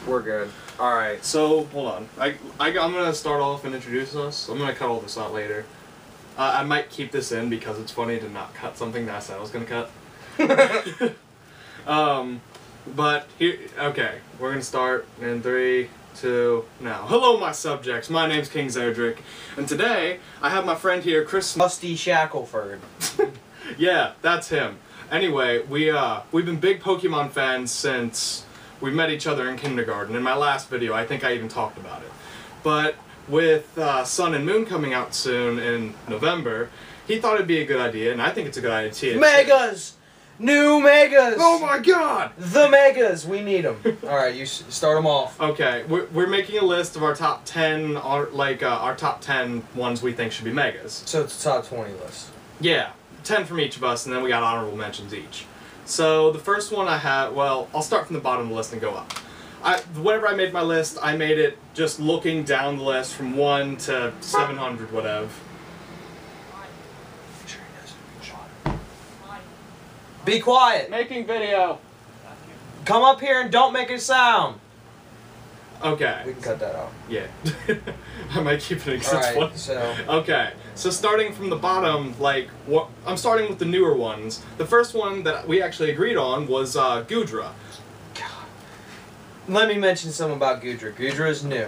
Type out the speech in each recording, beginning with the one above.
We're good. Alright. So, hold on. I'm going to start off and introduce us. I'm going to cut all this out later. I might keep this in because it's funny to not cut something that I said I was going to cut. But here, okay, we're going to start in 3, 2, now. Hello, my subjects. My name's King Zerdrick, and today I have my friend here, Chris. Musty Shackleford. Yeah, that's him. Anyway, we've been big Pokemon fans since we met each other in kindergarten. In my last video, I think I even talked about it. But with Sun and Moon coming out soon in November, he thought it'd be a good idea, and I think it's a good idea too. Megas! New Megas! Oh my god! The Megas! We need them. Alright, you start them off. Okay, we're making a list of our top 10, our top 10 ones we think should be Megas. So it's a top 20 list. Yeah, 10 from each of us, and then we got honorable mentions each. So the first one I have, well, I'll start from the bottom of the list and go up. Whenever I made my list, I made it just looking down the list from 1 to 700, whatever. Be quiet! Making video! Come up here and don't make a sound! Okay. We can cut that out. Yeah. I might keep it because it's funny. So... Okay, so starting from the bottom, I'm starting with the newer ones. The first one that we actually agreed on was Goodra. God. Let me mention something about Goodra. Goodra is new.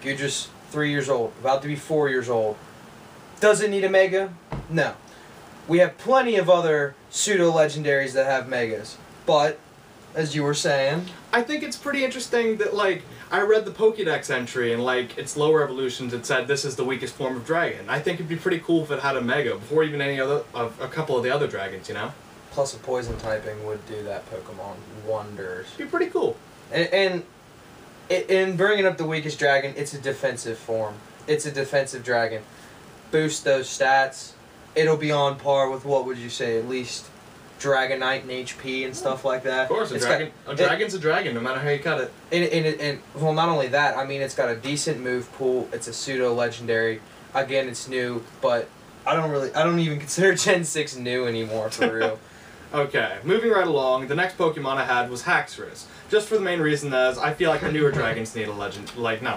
Goodra's 3 years old, about to be 4 years old. Does it need a Mega? No. We have plenty of other pseudo-legendaries that have Megas. But, as you were saying... I think it's pretty interesting that, I read the Pokédex entry and, its lower evolutions, it said this is the weakest form of dragon. I think it'd be pretty cool if it had a Mega before even any other, a couple of the other dragons, you know? Plus a poison typing would do that Pokemon wonders. It'd be pretty cool. And in bringing up the weakest dragon, it's a defensive form. It's a defensive dragon. Boost those stats. It'll be on par with, what would you say, at least Dragonite and HP and stuff like that. Of course, a dragon's a dragon, no matter how you cut it. And well, not only that, I mean, it's got a decent move pool. It's a pseudo-legendary. Again, it's new, but I don't even consider Gen 6 new anymore, for real. Okay, moving right along, the next Pokemon I had was Haxorus. Just for the main reason as I feel like the newer dragons need a not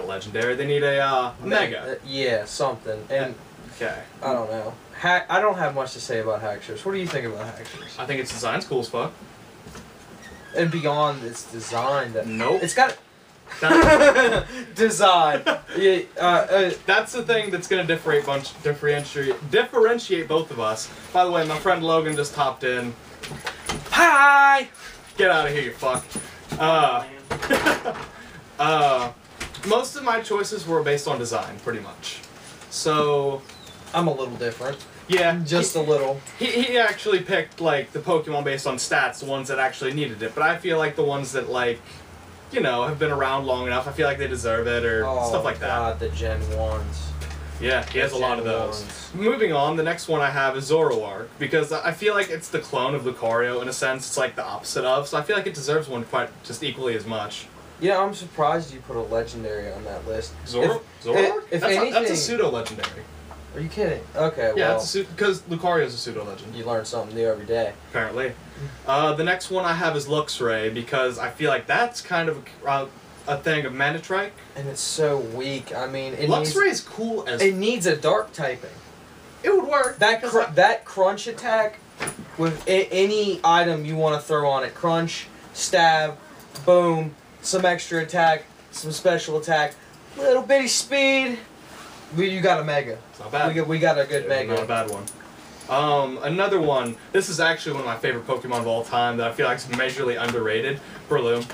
a legendary, they need a Mega. Yeah, something. And okay. I don't know. I don't have much to say about Haxorus. What do you think about Haxorus? I think its design's cool as fuck. And beyond its design, nope. It's got design. Yeah, that's the thing that's gonna differentiate both of us. By the way, my friend Logan just hopped in. Hi! Get out of here, you fuck. Most of my choices were based on design, pretty much. So I'm a little different. Yeah, just a little. He actually picked the Pokemon based on stats, the ones that actually needed it. But I feel like the ones that have been around long enough, I feel like they deserve it or stuff like that. Oh god, the Gen 1s. Yeah, he has a lot of those. Moving on, the next one I have is Zoroark, because I feel like it's the clone of Lucario in a sense. It's like the opposite of, so I feel like it deserves one just equally as much. Yeah, I'm surprised you put a legendary on that list. Zoroark? That's a pseudo-legendary. Are you kidding? Okay, yeah, well... Yeah, because Lucario is a pseudo-legend. You learn something new every day. Apparently. The next one I have is Luxray, because I feel like that's kind of a thing of Mandatrike. And it's so weak. I mean, Luxray is cool as... It needs a dark typing. It would work. That crunch attack, with any item you want to throw on it. Crunch, stab, boom, some extra attack, some special attack, little bitty speed. You got a Mega. It's not bad. We got a good Mega. Not a bad one. Another one. This is actually one of my favorite Pokemon of all time that I feel like is majorly underrated. Breloom.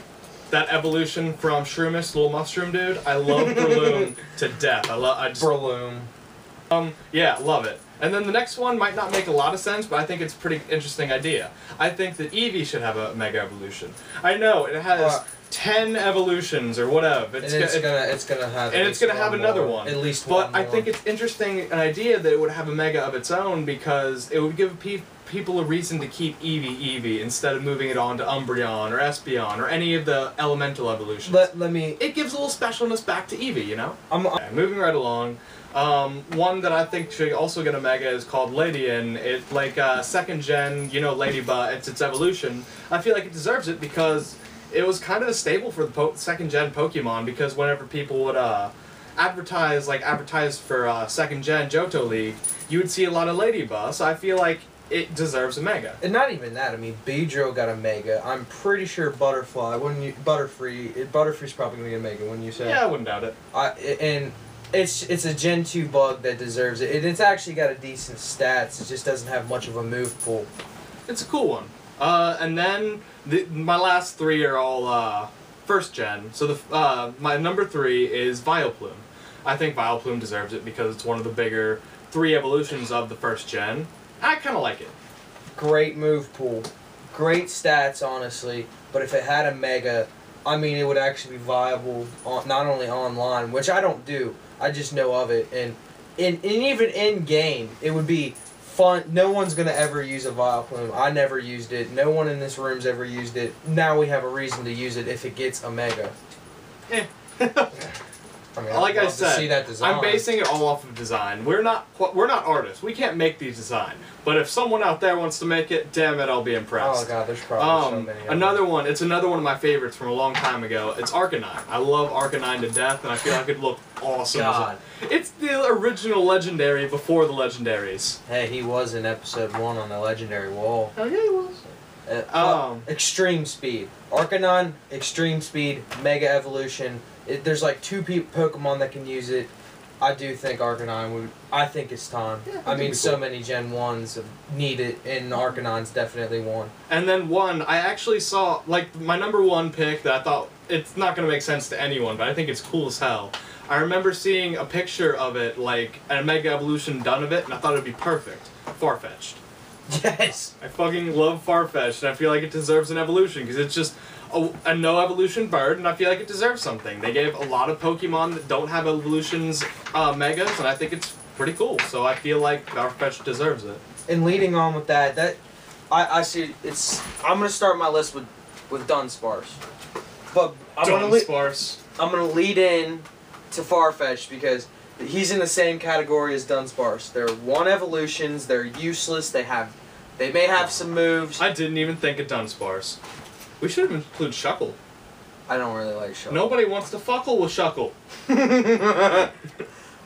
That evolution from Shroomish, little mushroom dude. I love Breloom to death. Breloom. Yeah, love it. And then the next one might not make a lot of sense, but I think it's a pretty interesting idea. I think that Eevee should have a Mega Evolution. I know, it has 10 evolutions or whatever. It's gonna have another one. At least one. But I think it's interesting an idea that it would have a Mega of its own because it would give people a reason to keep Eevee instead of moving it on to Umbreon or Espeon or any of the elemental evolutions. It gives a little specialness back to Eevee, you know? Okay, moving right along. One that I think should also get a Mega is called Ladian. It's like second gen, Ladybug, it's its evolution. I feel like it deserves it because it was kind of a staple for the second gen Pokemon, because whenever people would advertise for second gen Johto League, you would see a lot of Ladybug. So I feel like it deserves a Mega. And not even that. I mean, Beedrill got a Mega. I'm pretty sure Butterfree's probably gonna get a Mega. Wouldn't you say? Yeah, I wouldn't doubt it. And it's a Gen 2 bug that deserves it. It's actually got a decent stats. It just doesn't have much of a move pool. It's a cool one. And then my last three are all first gen. So my number 3 is Vileplume. I think Vileplume deserves it because it's one of the bigger 3 evolutions of the first gen. I kind of like it. Great move pool, great stats, honestly. But if it had a Mega, I mean, it would actually be viable not only online, which I don't do. I just know of it, and even in game, it would be fun. No one's gonna ever use a Vileplume. I never used it. No one in this room's ever used it. Now we have a reason to use it if it gets a Mega. I mean, like I said, see that design. I'm basing it all off of design. We're not artists. We can't make these design. But if someone out there wants to make it, damn it, I'll be impressed. Oh god, there's probably so many. It's another one of my favorites from a long time ago. It's Arcanine. I love Arcanine to death, and I feel like it'd look awesome. God. It's the original legendary before the legendaries. Hey, he was in episode 1 on the legendary wall. Oh yeah, he was. Extreme speed. Arcanine, extreme speed, Mega Evolution. There's like 2 Pokemon that can use it. I do think Arcanine would. I think it's time. Yeah, I mean, so many Gen 1s need it, and Arcanine's definitely one. And then I actually saw, like, my number 1 pick that I thought, it's not going to make sense to anyone, but I think it's cool as hell. I remember seeing a picture of it, like, a Mega Evolution done of it, and I thought it would be perfect. Farfetch'd. Yes! I fucking love Farfetch'd, and I feel like it deserves an evolution, because it's just a no evolution bird, and I feel like it deserves something. They gave a lot of Pokemon that don't have evolutions Megas, and I think it's pretty cool. So I feel like Farfetch'd deserves it. And leading on with that I see it's. I'm gonna start my list with Dunsparce, but I'm gonna lead in to Farfetch'd because he's in the same category as Dunsparce. They're 1 evolutions. They're useless. They may have some moves. I didn't even think of Dunsparce. We should have included Shuckle. I don't really like Shuckle. Nobody wants to fuckle with Shuckle.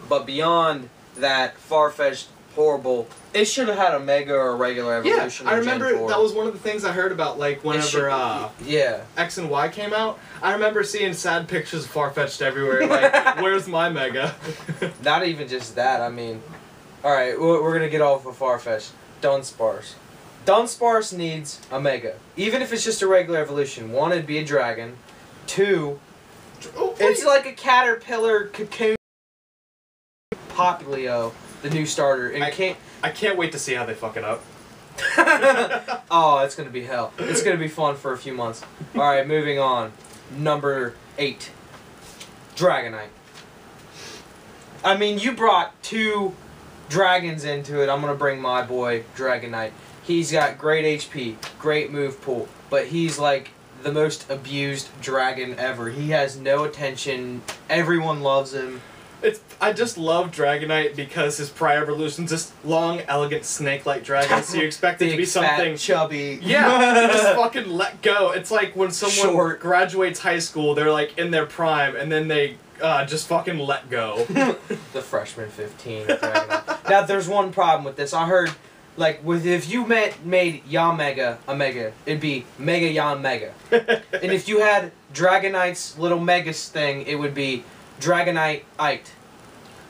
But beyond that, Farfetch'd, horrible. It should have had a Mega or a regular evolution. Yeah, I remember that was one of the things I heard about, like, whenever X and Y came out. I remember seeing sad pictures of Farfetch'd everywhere, like, where's my Mega? Not even just that, I mean... Alright, we're gonna get off of Farfetch'd. Dunsparce. Dunsparce needs a Mega. Even if it's just a regular evolution. 1, it'd be a dragon. 2, it's like a caterpillar cocoon. Popplio, the new starter. And I can't wait to see how they fuck it up. Oh, it's gonna be hell. It's gonna be fun for a few months. Alright, moving on. Number 8. Dragonite. I mean, you brought 2 dragons into it. I'm gonna bring my boy, Dragonite. He's got great HP, great move pool, but he's like the most abused dragon ever. He has no attention. Everyone loves him. I just love Dragonite because his prior evolution's just long, elegant, snake-like dragon, so you expect it to be something... Fat, chubby. Yeah, just fucking let go. It's like when someone graduates high school, they're like in their prime, and then they just fucking let go. The freshman 15 of Dragonite. Now, there's one problem with this. I heard... Like, if you made Yanmega a Mega, it'd be Mega Yanmega. And if you had Dragonite's little Megas thing, it would be Dragonite-ite.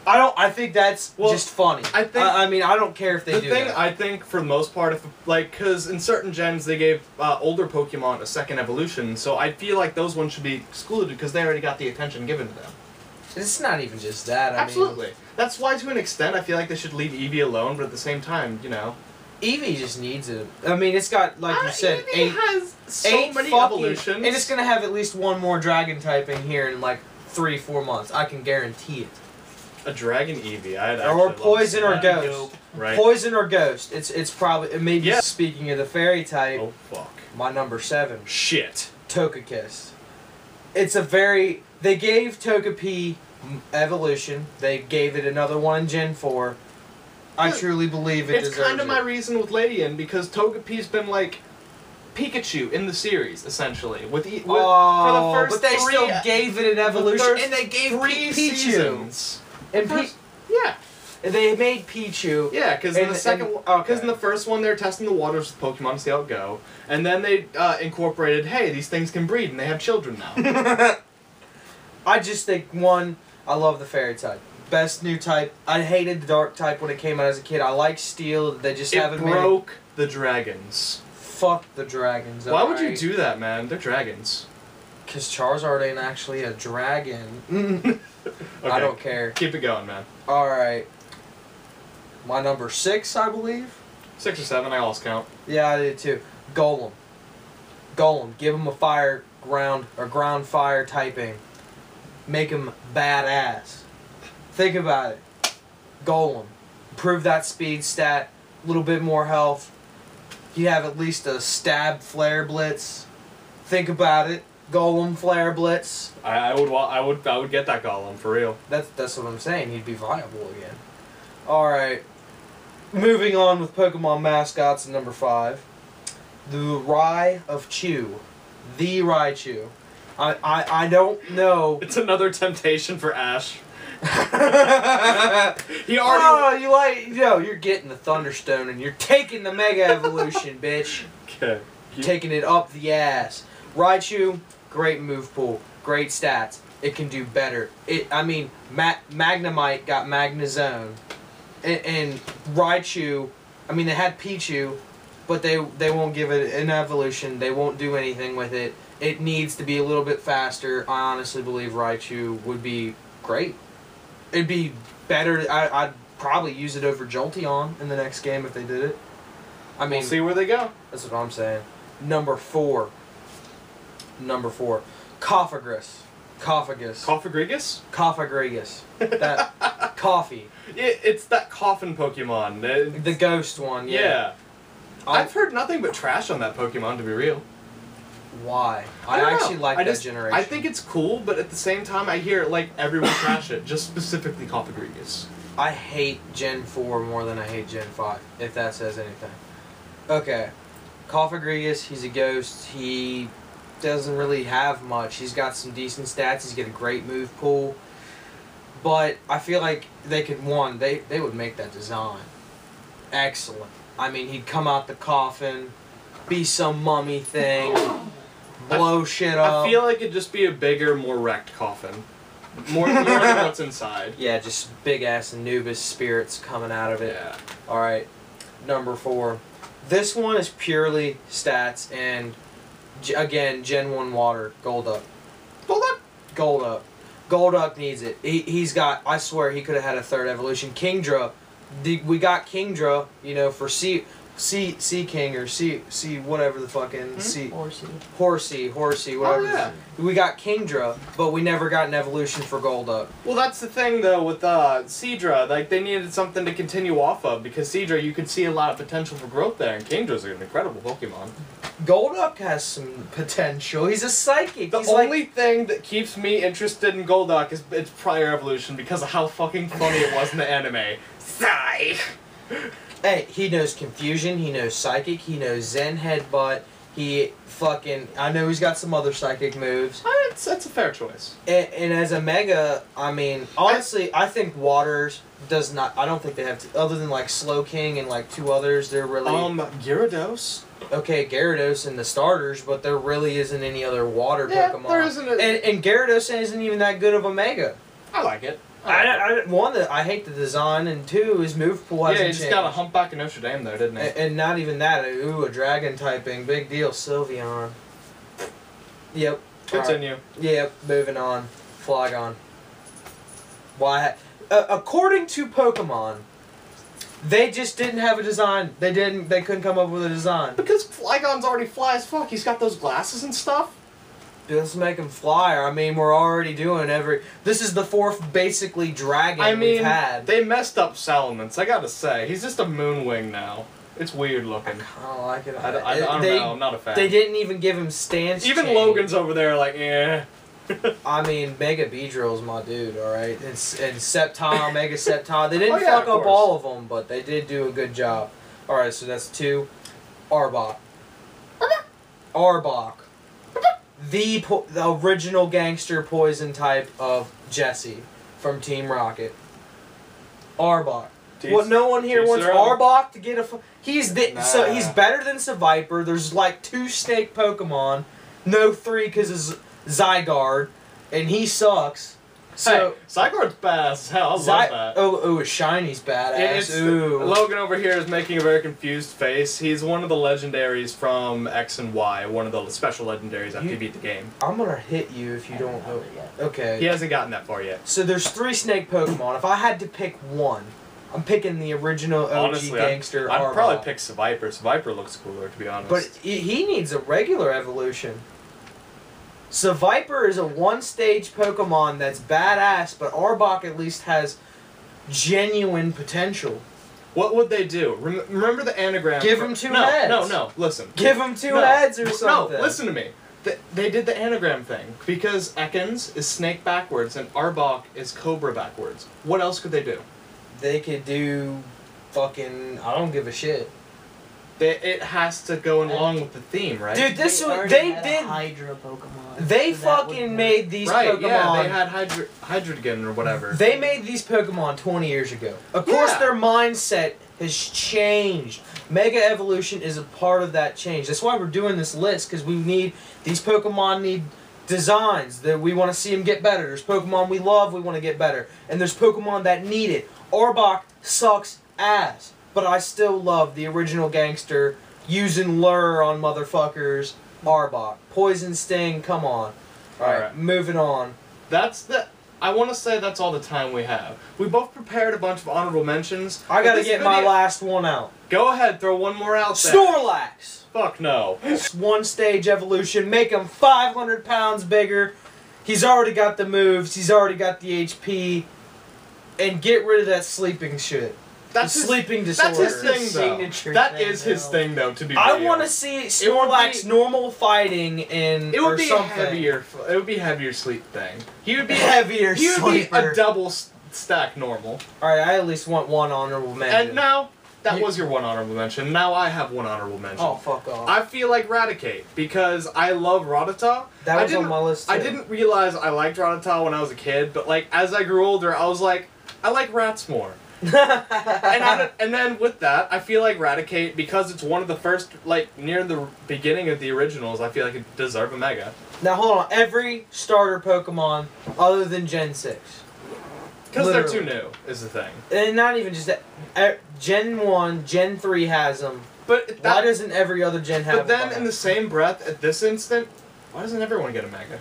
I think that's just funny. I mean, I don't care if they do that. I think, for the most part, because in certain gens, they gave older Pokemon a second evolution, so I feel like those ones should be excluded because they already got the attention given to them. It's not even just that. Absolutely. I mean, that's why, to an extent, I feel like they should leave Eevee alone, but at the same time, you know. Eevee just needs it. I mean, it's got, like you said, Eevee has so many evolutions. And it's going to have at least 1 more dragon type in here in, like, 3-4 months. I can guarantee it. A dragon Eevee. Or Poison or Ghost. Right. Poison or Ghost. It's probably... Maybe speaking of the fairy type... Oh, fuck. My number 7. Shit. Togekiss. It's a very... They gave Togepi evolution. They gave it another one in Gen 4. I truly believe it deserves it. It's kind of my reason with Ladian, because Togepi's been, like... Pikachu in the series, essentially. For the Oh, first but they three, still gave it an evolution, the and they gave three Pichu. seasons. And Yeah. they made Pichu. Yeah, because in okay. in the first one they're testing the waters with Pokemon to see how it go, and then they incorporated, hey, these things can breed and they have children now. I just think I love the fairy type. Best new type. I hated the dark type when it came out as a kid. I like steel. They just haven't made it. Broke the dragons. Fuck the dragons. Why would you do that, man? They're dragons. Because Charizard ain't actually a dragon. Okay. I don't care. Keep it going, man. Alright. My number 6, I believe. 6 or 7, I lost count. Yeah, I did too. Golem. Golem. Give him a ground fire typing. Make him badass. Think about it. Golem. Improve that speed stat. A little bit more health. You have at least a stab flare blitz. Think about it. Golem flare blitz. I would get that Golem for real. That's what I'm saying. He'd be viable again. All right. Moving on with Pokemon mascots at number 5. The Rai of Chew. The Raichu. I don't know. It's another temptation for Ash. He already. You're getting the Thunderstone and you're taking the Mega Evolution, bitch. Okay. Taking it up the ass. Raichu, great move pool, great stats. It can do better. Magnemite got Magnezone, and Raichu. I mean, they had Pichu, but they won't give it an evolution. They won't do anything with it. It needs to be a little bit faster. I honestly believe Raichu would be great. It'd be better. I'd probably use it over Jolteon in the next game if they did it. I mean, we'll see where they go. That's what I'm saying. Number 4. Cofagrigus. Cofagrigus. That coffee. It's that coffin Pokemon. The ghost one, yeah. I've heard nothing but trash on that Pokemon, to be real. Why? I actually like that generation. I think it's cool, but at the same time, I hear everyone trash it, just specifically Cofagrigus. I hate Gen 4 more than I hate Gen 5, if that says anything. Okay. Cofagrigus, he's a ghost. He doesn't really have much. He's got some decent stats. He's got a great move pool. But I feel like they could, they would make that design excellent. I mean, he'd come out the coffin, be some mummy thing, blow shit up. I feel like it'd just be a bigger, more wrecked coffin. More than what's inside. Yeah, just big-ass Anubis spirits coming out of it. Yeah. Alright, number 4. This one is purely stats and, again, Gen 1 water, Golduck. Golduck. Golduck needs it. He's got, I swear, he could have had a 3rd evolution. Kingdra. We got Kingdra, for Sea King or Sea whatever the fucking Horsey, whatever. Oh, yeah. We got Kingdra, but we never got an evolution for Golduck. Well, that's the thing though with Seadra. They needed something to continue off of because Seadra, you could see a lot of potential for growth there, and Kingdra's an incredible Pokemon. Golduck has some potential. He's a psychic. The only thing that keeps me interested in Golduck is its prior evolution because of how fucking funny it was in the anime. Sigh. Hey, he knows Confusion, he knows Psychic, he knows Zen Headbutt, I know he's got some other psychic moves. That's a fair choice. And as a Mega, I mean, honestly, I think Waters does not, I don't think they have, other than Slow King and 2 others, they're really... Gyarados? Okay, Gyarados in the starters, but there really isn't any other water Pokemon. There isn't and Gyarados isn't even that good of a Mega. I like it. I hate the design, and 2, his move pool hasn't changed. Yeah, he just got a humpback in Notre Dame there, didn't he? And not even that. Ooh, a dragon typing. Big deal. Sylveon. Yep. Continue. Right. Yep, moving on. Flygon. Why? According to Pokemon, they just didn't have a design. They couldn't come up with a design. Because Flygon's already fly as fuck. He's got those glasses and stuff. Let's make him fly. I mean, we're already doing this is the 4th basically dragon we've had. They messed up Salamence, I gotta say. He's just a Moonwing now. It's weird looking. I don't like it. I don't know, I'm not a fan. They didn't even give him stance Even change. Logan's over there eh. I mean, Mega Beedrill's my dude, alright? And Sceptile, Mega Sceptile. They didn't fuck up all of them, but they did do a good job. Alright, so that's 2. Arbok. Arbok. The original gangster poison type of Jesse from Team Rocket. Arbok. What no one here wants Arbok to get a... He's better than Seviper. There's like 2 snake Pokemon. No 3 because it's Zygarde. And he sucks. So, hey, Zygarde's badass as hell. I love that. Oh, Shiny's badass. Logan over here is making a very confused face. He's one of the legendaries from X and Y, one of the special legendaries after you beat the game. I'm gonna hit you if you don't know. Okay. He hasn't gotten that far yet. So there's 3 snake Pokemon. If I had to pick one, I'm picking the original OG Honestly, gangster. I'd probably pick Seviper. Seviper looks cooler, to be honest. But he needs a regular evolution. Seviper is a 1-stage Pokemon that's badass, but Arbok at least has genuine potential. What would they do? Remember the anagram? Give him 2 heads. No, listen. Give him 2 heads or something. No, listen to me. They did the anagram thing because Ekans is snake backwards and Arbok is cobra backwards. What else could they do? They could do fucking... I don't give a shit. It has to go along with the theme, right? Dude, they did Hydra Pokemon. They fucking made these Pokemon. Yeah, they had Hydreigon or whatever. They made these Pokemon 20 years ago. Of course, their mindset has changed. Mega Evolution is a part of that change. That's why we're doing this list, because we need these Pokemon need designs that we want to see them get better. There's Pokemon we love, we want to get better, and there's Pokemon that need it. Arbok sucks ass. But I still love the original gangster using lure on motherfuckers. Arbok. Poison Sting, come on. Alright, moving on. I want to say that's all the time we have. We both prepared a bunch of honorable mentions. I gotta get my last one out. Go ahead, throw one more out there. Snorlax! Fuck no. 1-stage evolution, make him 500 pounds bigger. He's already got the moves, he's already got the HP. And get rid of that sleeping shit. That's sleeping disorder. That's his thing, though. That is his thing, though. To be real. I want to see Snorlax normal fighting in it would be something. Heavier. It would be heavier sleep thing. He would be heavier. He would be a double stack normal. All right, I at least want one honorable mention. And now that was your one honorable mention. Now I have one honorable mention. Oh fuck off! I feel like Raticate because I love Rattata. That was on my list too. I didn't realize I liked Rattata when I was a kid, but like as I grew older, I was like, I like rats more. and then with that, I feel like Raticate, because it's one of the first, like, near the beginning of the originals, I feel like it deserves a Mega. Now hold on, every starter Pokemon other than Gen 6. Because they're too new, is the thing. And not even just that. Gen 1, Gen 3 has them. But why doesn't every other gen have them? But then in the same breath, at this instant, why doesn't everyone get a Mega?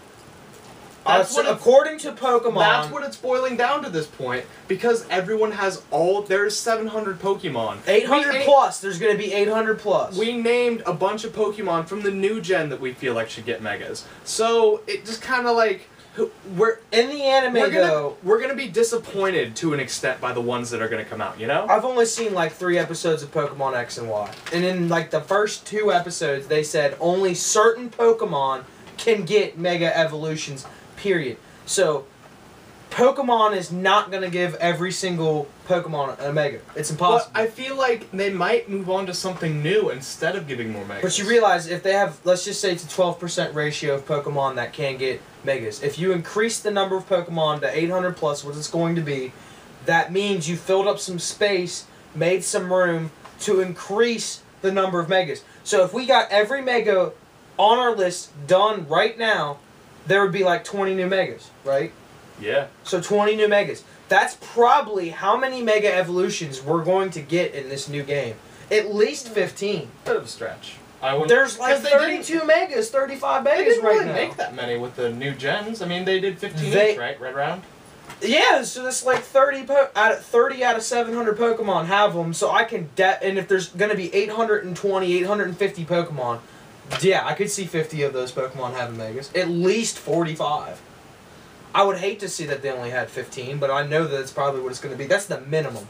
According to Pokemon, that's what it's boiling down to this point, because everyone has there's 700 Pokemon. 800 plus, there's going to be 800 plus. We named a bunch of Pokemon from the new gen that we feel like should get Megas. So, it just kind of like, in the anime we're gonna be disappointed to an extent by the ones that are gonna come out, you know? I've only seen like 3 episodes of Pokemon X and Y. And in like the first 2 episodes, they said only certain Pokemon can get Mega Evolutions. Period. So, Pokemon is not going to give every single Pokemon a Mega. It's impossible. But I feel like they might move on to something new instead of giving more Megas. But you realize if they have, let's just say it's a 12% ratio of Pokemon that can get Megas. If you increase the number of Pokemon to 800 plus, what it's going to be, that means you filled up some space, made some room to increase the number of Megas. So if we got every Mega on our list done right now, there would be like 20 new Megas, right? Yeah. So 20 new Megas. That's probably how many Mega Evolutions we're going to get in this new game. At least 15. Bit of a stretch. There's like 32 Megas, 35 Megas right now. They didn't really make that many with the new gens. I mean, they did 15 each, right? Red round? Yeah, so that's like 30 out of 700 Pokemon have them, so I can... and if there's going to be 820, 850 Pokemon... Yeah, I could see 50 of those Pokemon having Megas. At least 45. I would hate to see that they only had 15, but I know that it's probably what it's going to be. That's the minimum.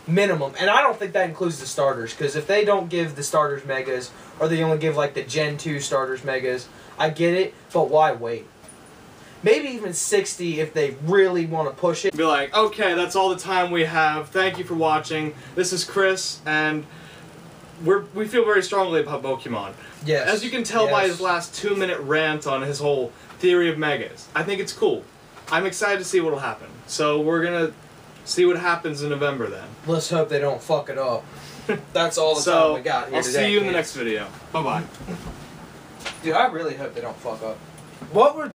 Minimum. And I don't think that includes the starters, because if they don't give the starters Megas, or they only give like the Gen 2 starters Megas, I get it, but why wait? Maybe even 60 if they really want to push it. Be like, okay, that's all the time we have. Thank you for watching. This is Chris, and... we feel very strongly about Pokemon. Yes. As you can tell by his last 2-minute rant on his whole theory of megas, I think it's cool. I'm excited to see what'll happen. So we're gonna see what happens in November then. Let's hope they don't fuck it up. That's all the So, time we got here I'll today. see you in the kids. next video. Bye bye. Dude, I really hope they don't fuck up. What were